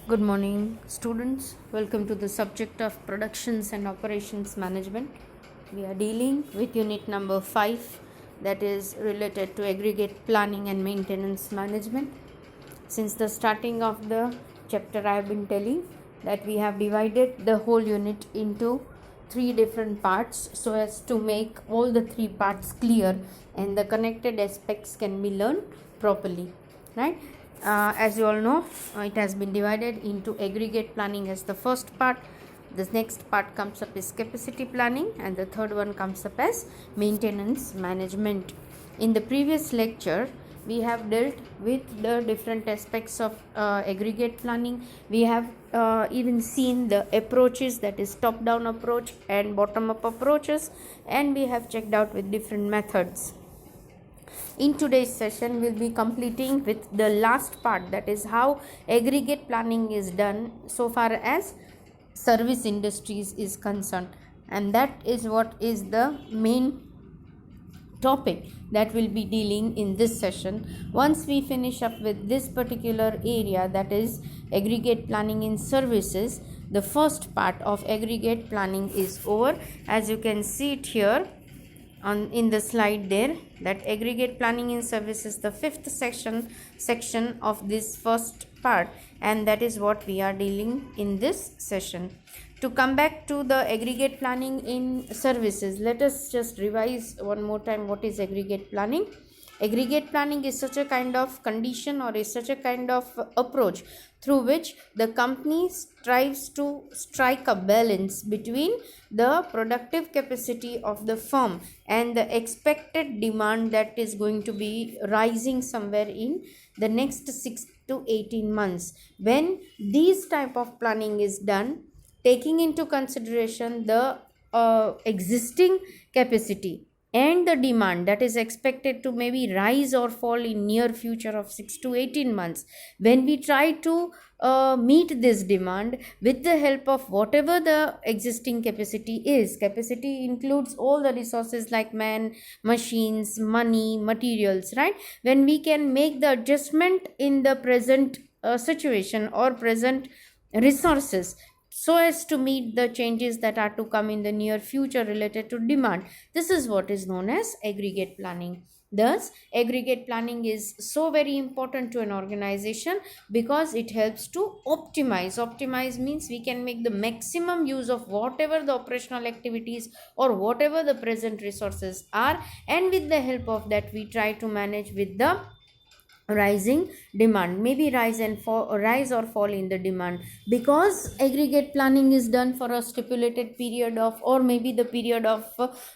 Good morning, students. Welcome to the subject of productions and operations management. We are dealing with unit number 5, that is related to aggregate planning and maintenance management. Since the starting of the chapter, I have been telling that we have divided the whole unit into 3 different parts so as to make all the 3 parts clear and the connected aspects can be learned properly, right? As you all know, it has been divided into aggregate planning as the first part. The next part comes up is capacity planning, and the third one comes up as maintenance management. In the previous lecture, we have dealt with the different aspects of aggregate planning. We have even seen the approaches, that is top down approach and bottom up approaches, and we have checked out with different methods. In today's session, we'll be completing with the last part, that is how aggregate planning is done so far as service industries is concerned, and that is what is the main topic that will be dealing in this session. Once we finish up with this particular area, that is aggregate planning in services, the first part of aggregate planning is over. As you can see it here in the slide there, that aggregate planning in service is the 5th section of this first part, and that is what we are dealing in this session. To come back to the aggregate planning in services, let us just revise one more time what is aggregate planning. Aggregate planning is such a kind of condition or is such a kind of approach through which the company strives to strike a balance between the productive capacity of the firm and the expected demand that is going to be rising somewhere in the next 6 to 18 months. When this type of planning is done, taking into consideration the existing capacity and the demand that is expected to maybe rise or fall in near future of 6 to 18 months, when we try to meet this demand with the help of whatever the existing capacity is. Capacity includes all the resources like man, machines, money, materials, right? When we can make the adjustment in the present situation or present resources so as to meet the changes that are to come in the near future related to demand, this is what is known as aggregate planning. Thus, aggregate planning is so very important to an organization because it helps to optimize. Optimize means we can make the maximum use of whatever the operational activities or whatever the present resources are, and with the help of that we try to manage with the rising demand, maybe rise or fall in the demand, because aggregate planning is done for a stipulated period of, or maybe the period of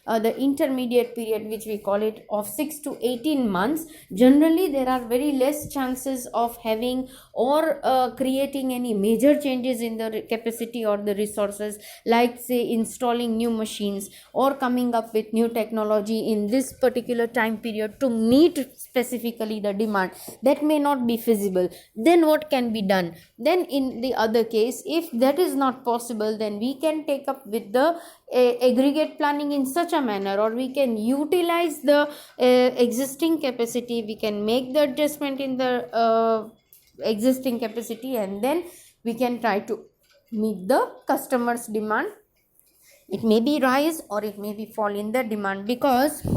the intermediate period which we call it of 6 to 18 months. Generally there are very less chances of having or creating any major changes in the capacity or the resources, like say installing new machines or coming up with new technology in this particular time period to meet specifically the demand. That may not be feasible. Then what can be done? Then in the other case, if that is not possible, then we can take up with the aggregate planning in such a manner, or we can utilize the existing capacity. We can make the adjustment in the existing capacity, and then we can try to meet the customer's demand. It may be rise or it may be fall in the demand, because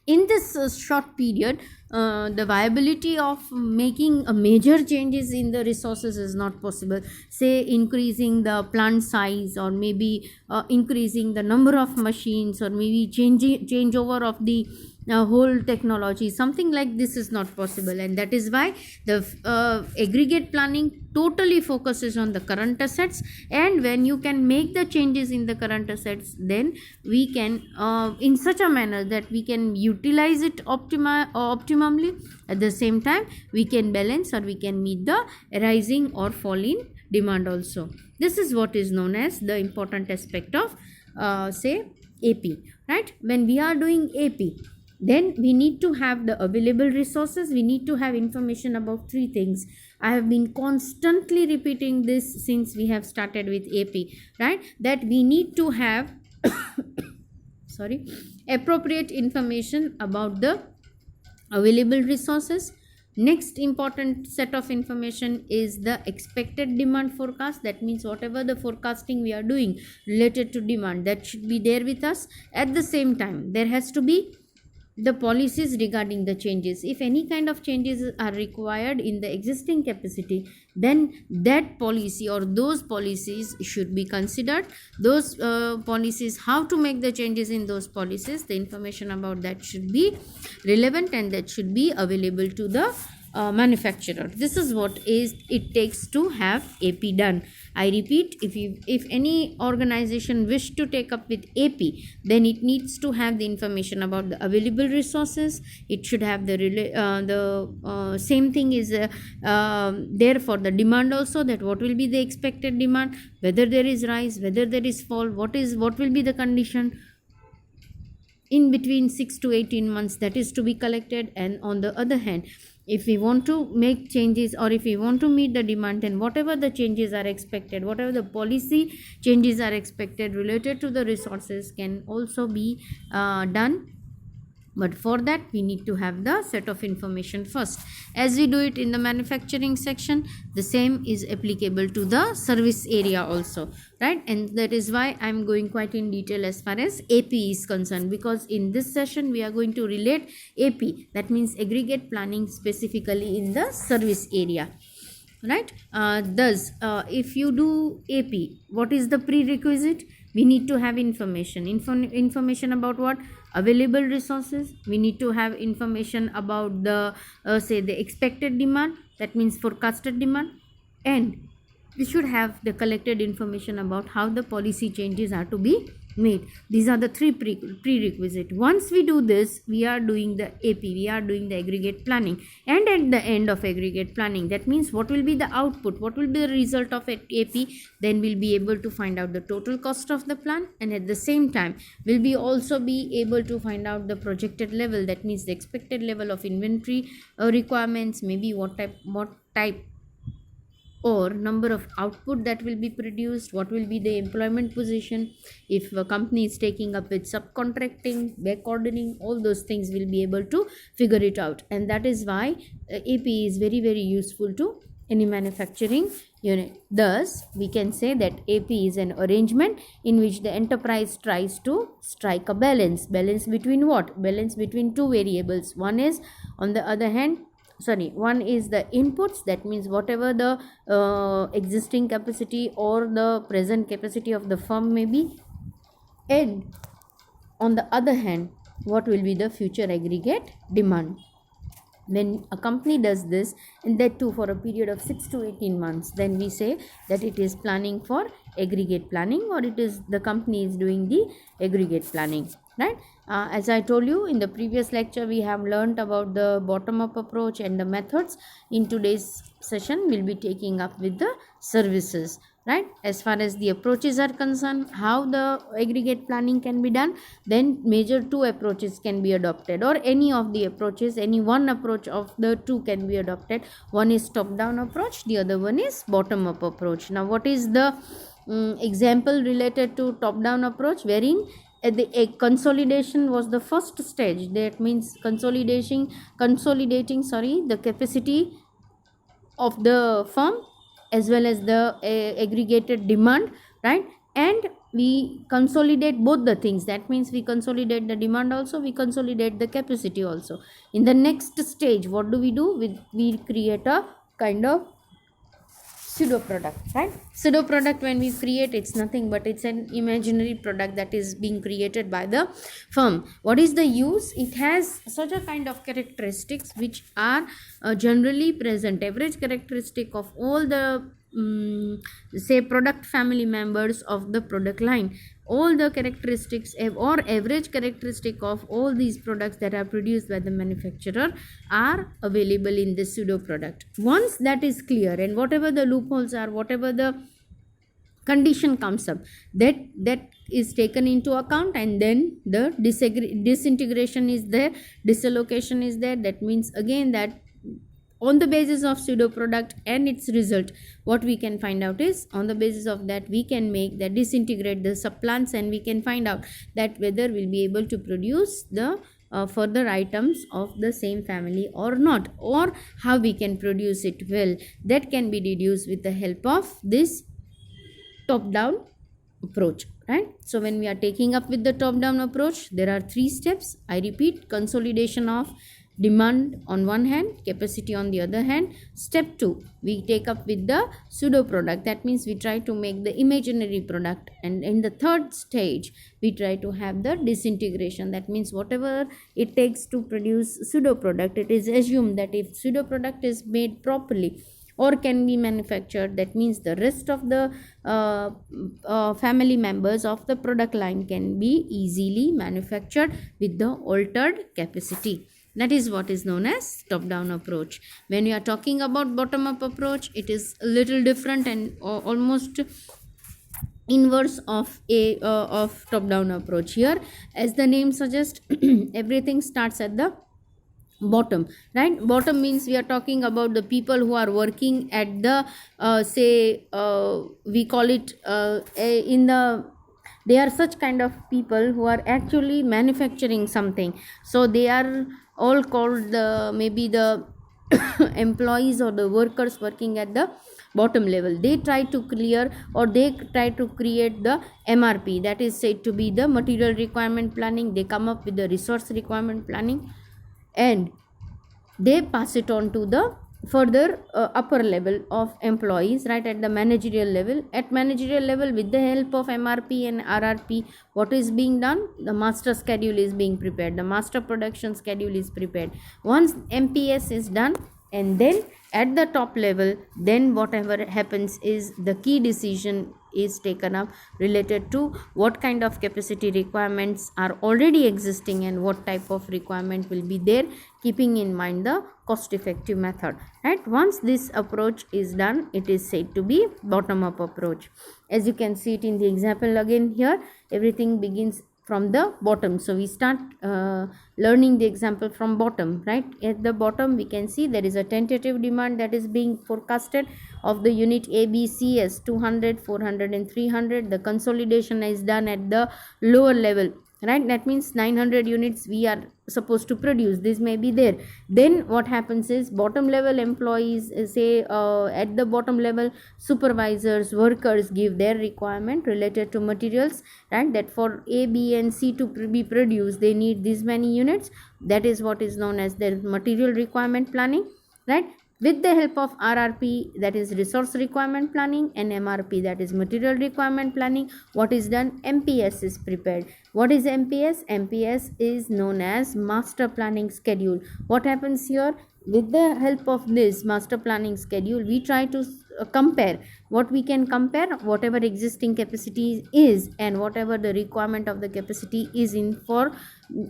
in this short period the viability of making a major changes in the resources is not possible. Say increasing the plant size, or maybe increasing the number of machines, or maybe changeover of the whole technology, something like this is not possible. And that is why the aggregate planning totally focuses on the current assets, and when you can make the changes in the current assets, then we can in such a manner that we can utilize it optimally. At the same time we can balance or we can meet the rising or fall in demand also. This is what is known as the important aspect of say AP, right? When we are doing AP, then we need to have the available resources. We need to have information about 3 things. I have been constantly repeating this since we have started with AP, right? That we need to have appropriate information about the available resources, Next important set of information is the expected demand forecast. That means whatever the forecasting we are doing related to demand, that should be there with us. At the same time, there has to be the policies regarding the changes. If any kind of changes are required in the existing capacity, then that policy or those policies should be considered. Those policies, how to make the changes in those policies, the information about that should be relevant and that should be available to the manufacturer. This is what is it takes to have AP done. I repeat, if any organization wish to take up with AP, then it needs to have the information about the available resources. It should have the same thing is there for the demand also, that what will be the expected demand, whether there is rise, whether there is fall, what will be the condition in between 6 to 18 months, that is to be collected. And on the other hand, if we want to make changes or if we want to meet the demand, then whatever the changes are expected, whatever the policy changes are expected related to the resources can also be done. But for that we need to have the set of information first. As we do it in the manufacturing section, the same is applicable to the service area also, right? And that is why I am going quite in detail as far as AP is concerned, because in this session we are going to relate AP, that means aggregate planning, specifically in the service area, right? Thus if you do AP, what is the prerequisite? We need to have information about what? Available resources. We need to have information about the say the expected demand, that means forecasted demand, and we should have the collected information about how the policy changes are to be made. These are the three prerequisites. Once we do this, we are doing the AP, we are doing the aggregate planning. And at the end of aggregate planning, that means what will be the output, what will be the result of AP, then we'll be able to find out the total cost of the plan, and at the same time we'll be also be able to find out the projected level, that means the expected level of inventory requirements, maybe what type or number of output that will be produced, what will be the employment position, if a company is taking up with subcontracting, back ordering, all those things will be able to figure it out. And that is why AP is very useful to any manufacturing unit. Thus we can say that AP is an arrangement in which the enterprise tries to strike a balance between what? Balance between two variables. One is on the other hand, one is the inputs, that means whatever the existing capacity or the present capacity of the firm may be, and on the other hand what will be the future aggregate demand. When a company does this, and that too for a period of 6 to 18 months, then we say that it is planning for aggregate planning, or it is the company is doing the aggregate planning, right? As I told you in the previous lecture, we have learnt about the bottom-up approach and the methods. In today's session we'll be taking up with the services, right? As far as the approaches are concerned, how the aggregate planning can be done, then major two approaches can be adopted, or any of the approaches, any one approach of the two can be adopted. One is top-down approach, the other one is bottom-up approach. Now what is the example related to top-down approach, wherein a consolidation was the first stage, that means consolidating the capacity of the firm as well as the aggregated demand, right? And we consolidate both the things, that means we consolidate the demand also, we consolidate the capacity also. In the next stage, what do? We create a kind of pseudo product, right? Pseudo product, when we create, it's nothing but it's an imaginary product that is being created by the firm. What is the use? It has such a kind of characteristics which are generally present, average characteristic of all the say product family members of the product line. All the characteristics or average characteristic of all these products that are produced by the manufacturer are available in this pseudo product. Once that is clear, and whatever the loopholes are, whatever the condition comes up, that is taken into account, and then the disintegration is there, disallocation is there. That means again that on the basis of pseudo product and its result, what we can find out is, on the basis of that we can make the disintegrate the subplants, and we can find out that whether we'll be able to produce the further items of the same family or not, or how we can produce it well, that can be deduced with the help of this top down approach, right? So when we are taking up with the top down approach, there are 3 steps. I repeat: consolidation of demand on one hand, capacity on the other hand. Step 2, we take up with the pseudo product, that means we try to make the imaginary product, and in the third stage we try to have the disintegration, that means whatever it takes to produce pseudo product, it is assumed that if pseudo product is made properly or can be manufactured, that means the rest of the family members of the product line can be easily manufactured with the altered capacity. That is what is known as top down approach. When you are talking about bottom up approach, it is a little different and almost inverse of top down approach. Here, as the name suggests, everything starts at the bottom, right? Bottom means we are talking about the people who are working at the we call it they are such kind of people who are actually manufacturing something, so they are all called maybe the employees or the workers working at the bottom level. They try to clear or they try to create the MRP, that is said to be the material requirement planning. They come up with the resource requirement planning and they pass it on to the further upper level of employees, right, at the managerial level. At managerial level, with the help of MRP and RRP, what is being done? The master schedule is being prepared, the master production schedule is prepared. Once MPS is done, and then at the top level, then whatever happens is the key decision is taken up related to what kind of capacity requirements are already existing and what type of requirement will be there, keeping in mind the cost effective method, right? Once this approach is done, it is said to be bottom up approach. As you can see it in the example again here, everything begins from the bottom. So we start learning the example from bottom, right? At the bottom we can see there is a tentative demand that is being forecasted of the unit ABC as 200, 400 and 300. The consolidation is done at the lower level, right? That means 900 units we are supposed to produce. This may be there. Then what happens is bottom level employees say at the bottom level, supervisors, workers give their requirement related to materials, right? That for A, B and C to be produced, they need this many units. That is what is known as their material requirement planning, right? With the help of RRP, that is resource requirement planning, and MRP, that is material requirement planning, what is done? MPS is prepared. What is MPS? MPS is known as master planning schedule. What happens here? With the help of this master planning schedule, we try to compare what we can compare, whatever existing capacity is and whatever the requirement of the capacity is in for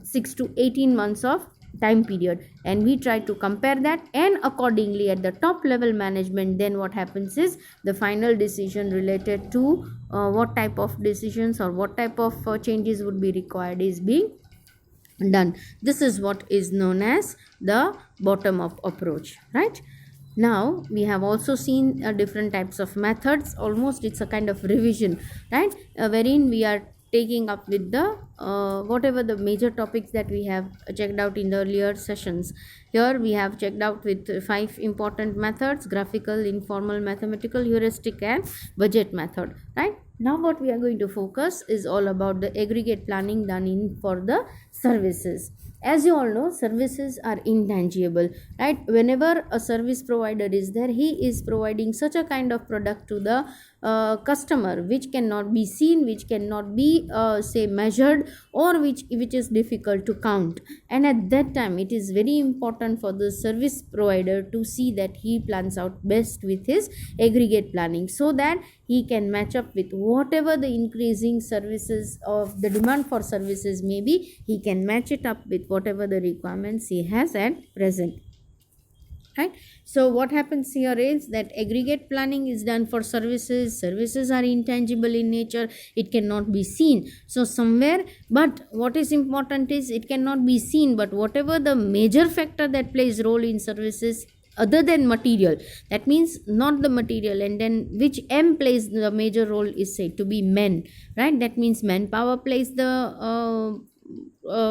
6 to 18 months of time period, and we try to compare that, and accordingly at the top level management, then what happens is the final decision related to what type of decisions or what type of changes would be required is being done. This is what is known as the bottom up approach, right? Now we have also seen different types of methods. Almost it's a kind of revision, right, wherein we are taking up with the whatever the major topics that we have checked out in the earlier sessions. Here we have checked out with 5 important methods: graphical, informal, mathematical, heuristic and budget method, right? Now what we are going to focus is all about the aggregate planning done in for the services. As you all know, services are intangible, right? Whenever a service provider is there, he is providing such a kind of product to the customer which cannot be seen, which cannot be say measured, or which is difficult to count. And at that time it is very important for the service provider to see that he plans out best with his aggregate planning, so that he can match up with whatever the increasing services of the demand for services may be. He can match it up with whatever the requirements he has at present, right? So what happens here is that aggregate planning is done for services are intangible in nature, it cannot be seen. So somewhere, but what is important is it cannot be seen, but whatever the major factor that plays role in services other than material, that means not the material, and then which M plays the major role is said to be men, right? That means manpower plays the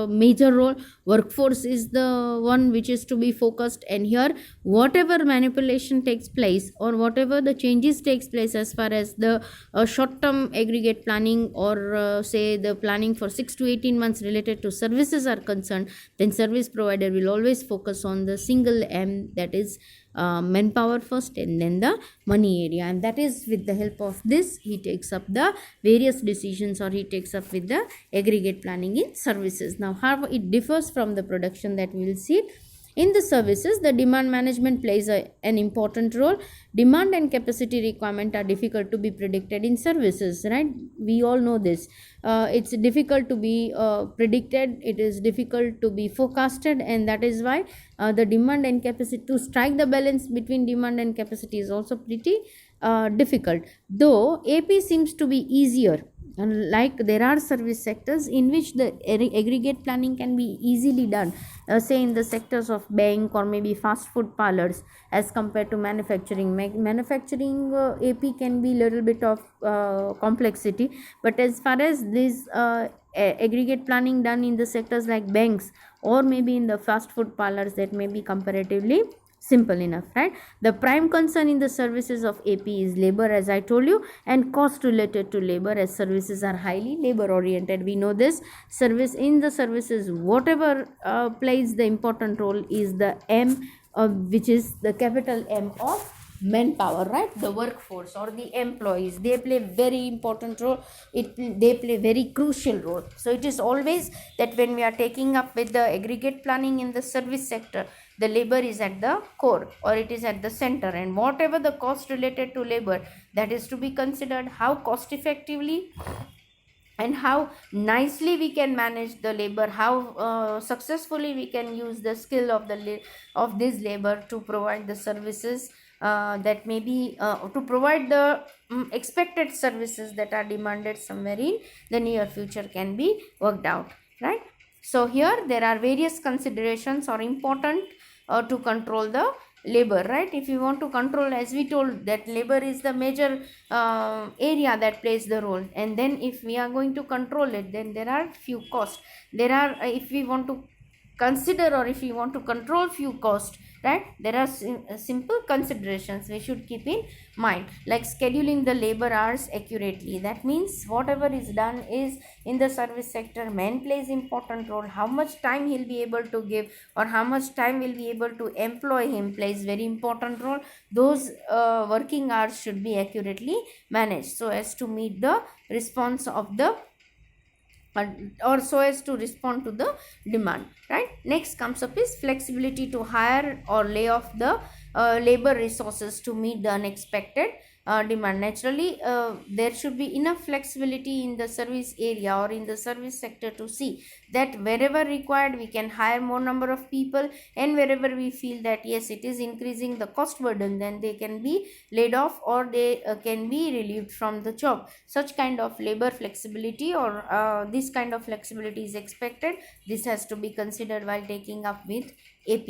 major role. Workforce is the one which is to be focused, and here whatever manipulation takes place or whatever the changes takes place as far as the short term aggregate planning or say the planning for 6 to 18 months related to services are concerned, then service provider will always focus on the single M, that is manpower first and then the money area, and that is with the help of this he takes up the various decisions, or he takes up with the aggregate planning in services. Now how it differs from the production, that we will see. In the services, the demand management plays an important role. Demand and capacity requirement are difficult to be predicted in services, right? We all know this. It's difficult to be predicted, it is difficult to be forecasted, and that is why the demand and capacity, to strike the balance between demand and capacity is also pretty difficult. Though AP seems to be easier, like there are service sectors in which the aggregate planning can be easily done, say in the sectors of bank or maybe fast food parlors, as compared to manufacturing. Manufacturing AP can be little bit of complexity, but as far as this aggregate planning done in the sectors like banks or maybe in the fast food parlors, that may be comparatively simple enough, right? The prime concern in the services of AP is labor, as I told you, and cost related to labor, as services are highly labor oriented. We know this. Service, in the services, whatever plays the important role is the M, which is the capital M of manpower, right? The workforce or the employees, they play very important role. They play very crucial role. So it is always that when we are taking up with the aggregate planning in the service sector, the labor is at the core, or it is at the center, and whatever the cost related to labor, that is to be considered. How cost effectively and how nicely we can manage the labor, how successfully we can use the skill of of this labor to provide the services that may be to provide the expected services that are demanded somewhere in the near future can be worked out, right? So here there are various considerations or important to control the labor, right? If you want to control, as we told, that labor is the major area that plays the role, and then if we are going to control it, then there are few costs. There are if we want to consider, or if you want to control few costs, right, there are simple considerations we should keep in mind, like scheduling the labor hours accurately. That means whatever is done is in the service sector, man plays important role. How much time he'll be able to give, or how much time will be able to employ him, plays very important role. Those working hours should be accurately managed so as to meet the response of the or so as to respond to the demand, right? Next comes up is flexibility to hire or lay off the labor resources to meet the unexpected demand. Naturally, there should be enough flexibility in the service area or in the service sector to see that wherever required we can hire more number of people, and wherever we feel that yes, it is increasing the cost burden, then they can be laid off, or they can be relieved from the job. Such kind of labor flexibility, or this kind of flexibility is expected. This has to be considered while taking up with AP,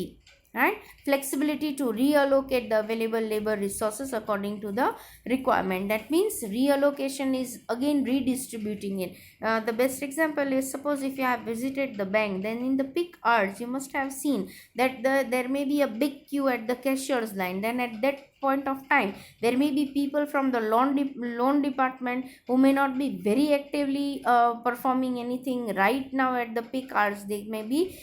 right? Flexibility to reallocate the available labor resources according to the requirement. That means reallocation is again redistributing it. The best example is, suppose if you have visited the bank, then in the peak hours you must have seen that there may be a big queue at the cashier's line. Then at that point of time, there may be people from the loan department who may not be very actively performing anything right now at the peak hours. They may be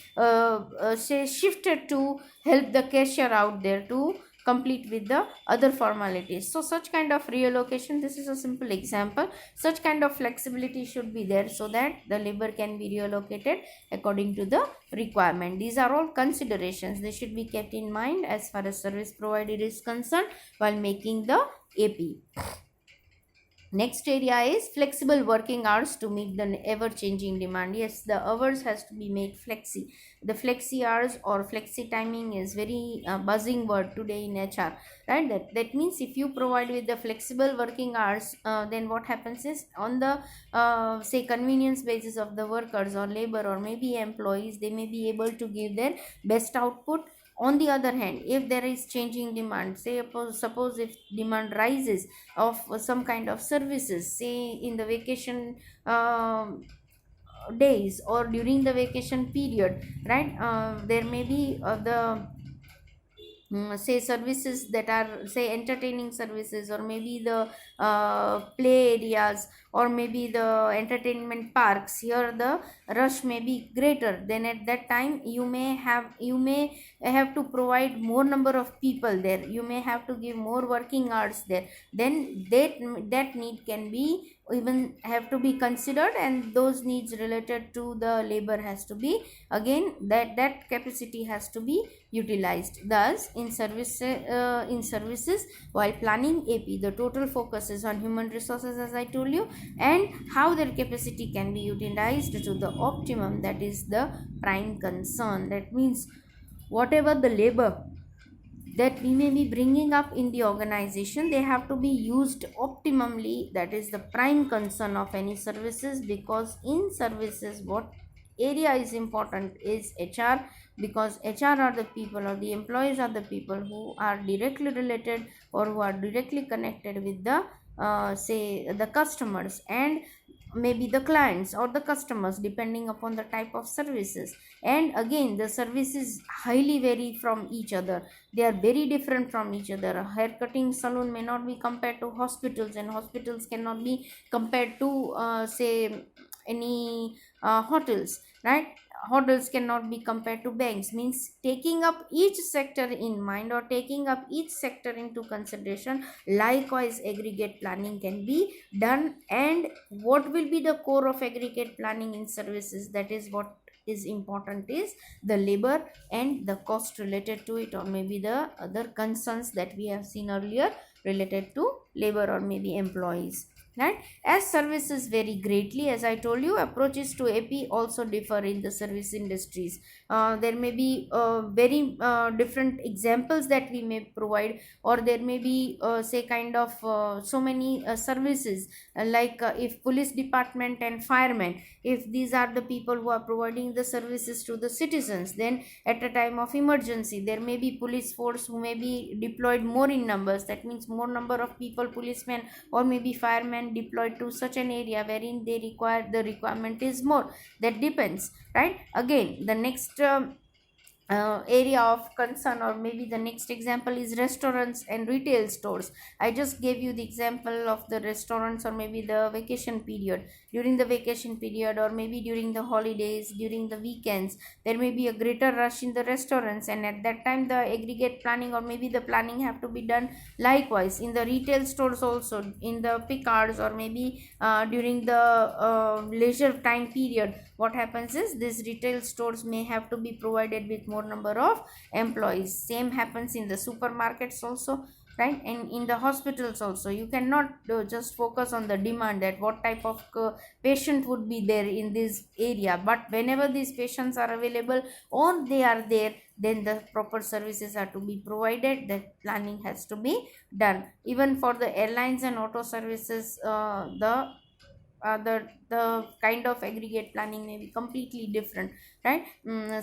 say shifted to help the cashier out there to complete with the other formalities. So such kind of reallocation, this is a simple example. Such kind of flexibility should be there so that the labor can be reallocated according to the requirement. These are all considerations. They should be kept in mind as far as service provider is concerned while making the AP. Next area is flexible working hours to meet the ever changing demand. Yes, the hours has to be made flexi. The flexi hours or flexi timing is very buzzing word today in HR, right? That means if you provide with the flexible working hours, then what happens is, on the say convenience basis of the workers or labor or maybe employees, they may be able to give their best output. On the other hand, if there is changing demand, say suppose if demand rises of some kind of services, say in the vacation days or during the vacation period, right? There may be the say services that are, say, entertaining services, or maybe the play areas, or maybe the entertainment parks. Here the rush may be greater, then at that time you may have to provide more number of people there, you may have to give more working hours there, then that need can be even have to be considered, and those needs related to the labor has to be, again, that capacity has to be utilized. Thus in services, while planning AP, the total focus is on human resources, as I told you, and how their capacity can be utilized to the optimum. That is the prime concern. That means whatever the labor that we may be bringing up in the organization, they have to be used optimally. That is the prime concern of any services, because in services what area is important is HR, because HR are the people, or the employees are the people who are directly related or who are directly connected with the say the customers, and maybe the clients or the customers, depending upon the type of services. And again, the services highly vary from each other, they are very different from each other. A hair cutting salon may not be compared to hospitals, and hospitals cannot be compared to say any hotels, right? Hotels cannot be compared to banks. Means taking up each sector in mind, or taking up each sector into consideration, likewise aggregate planning can be done. And what will be the core of aggregate planning in services, that is what is important, is the labor and the cost related to it, or maybe the other concerns that we have seen earlier related to labor or maybe employees, right? As services vary greatly, as I told you, approaches to AP also differ in the service industries. There may be very different examples that we may provide, or there may be say kind of so many services, like if police department and firemen, if these are the people who are providing the services to the citizens, then at a time of emergency there may be police force who may be deployed more in numbers. That means more number of people, policemen or maybe firemen, deployed to such an area wherein the requirement is more. That depends, right? Again, the next area of concern, or maybe the next example, is restaurants and retail stores. I just gave you the example of the restaurants, or maybe the vacation period. During the vacation period, or maybe during the holidays, during the weekends, there may be a greater rush in the restaurants, and at that time the aggregate planning or maybe the planning have to be done. Likewise in the retail stores also, in the peak hours, or maybe during the leisure time period, what happens is these retail stores may have to be provided with more number of employees. Same happens in the supermarkets also, right? And in the hospitals also, you cannot just focus on the demand, that what type of patient would be there in this area, but whenever these patients are available or they are there, then the proper services are to be provided, that planning has to be done. Even for the airlines and auto services, the kind of aggregate planning may be completely different, right?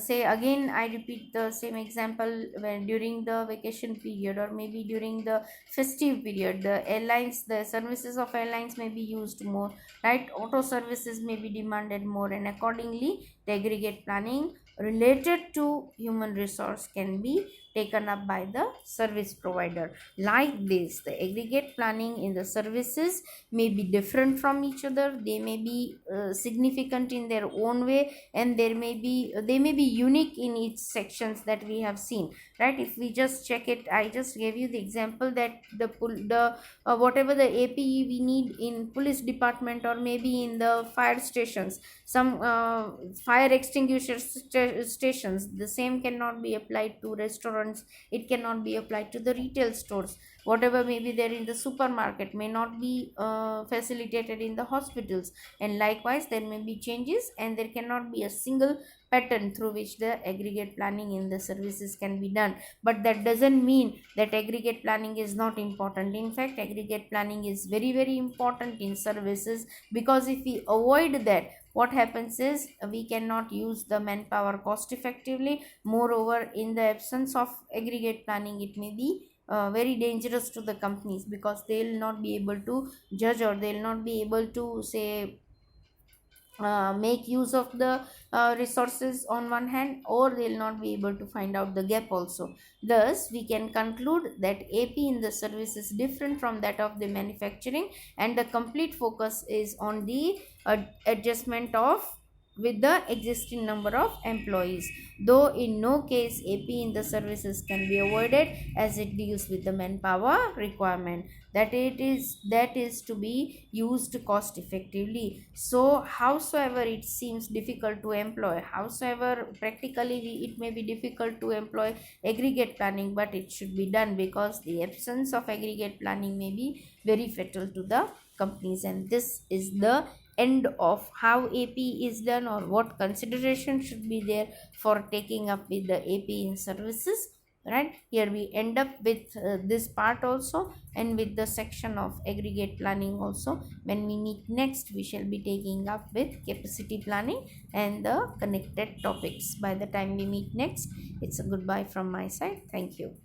Say again, I repeat the same example, when during the vacation period or maybe during the festive period, the services of airlines may be used more, right? Auto services may be demanded more, and accordingly the aggregate planning related to human resource can be taken up by the service provider. Like this, the aggregate planning in the services may be different from each other, they may be significant in their own way, and they may be unique in each sections that we have seen, right? If we just check it, I just gave you the example that the whatever the APE we need in police department or maybe in the fire stations, some fire extinguisher stations, the same cannot be applied to restaurants, it cannot be applied to the retail stores. Whatever may be there in the supermarket may not be facilitated in the hospitals, and likewise there may be changes, and there cannot be a single pattern through which the aggregate planning in the services can be done. But that doesn't mean that aggregate planning is not important. In fact, aggregate planning is very, very important in services, because if we avoid that, what happens is we cannot use the manpower cost effectively. Moreover, in the absence of aggregate planning, it may be very dangerous to the companies, because they will not be able to judge, or they will not be able to say make use of the resources on one hand, or they'll not be able to find out the gap also. Thus we can conclude that AP in the service is different from that of the manufacturing, and the complete focus is on the adjustment of with the existing number of employees, though in no case AP in the services can be avoided, as it deals with the manpower requirement that is to be used cost effectively. So howsoever it seems difficult to employ, howsoever practically it may be difficult to employ aggregate planning, but it should be done, because the absence of aggregate planning may be very fatal to the companies. And this is the end of how AP is done, or what consideration should be there for taking up with the AP in services. Right, here we end up with this part also, and with the section of aggregate planning also. When we meet next, we shall be taking up with capacity planning and the connected topics. By the time we meet next, it's a goodbye from my side. Thank you.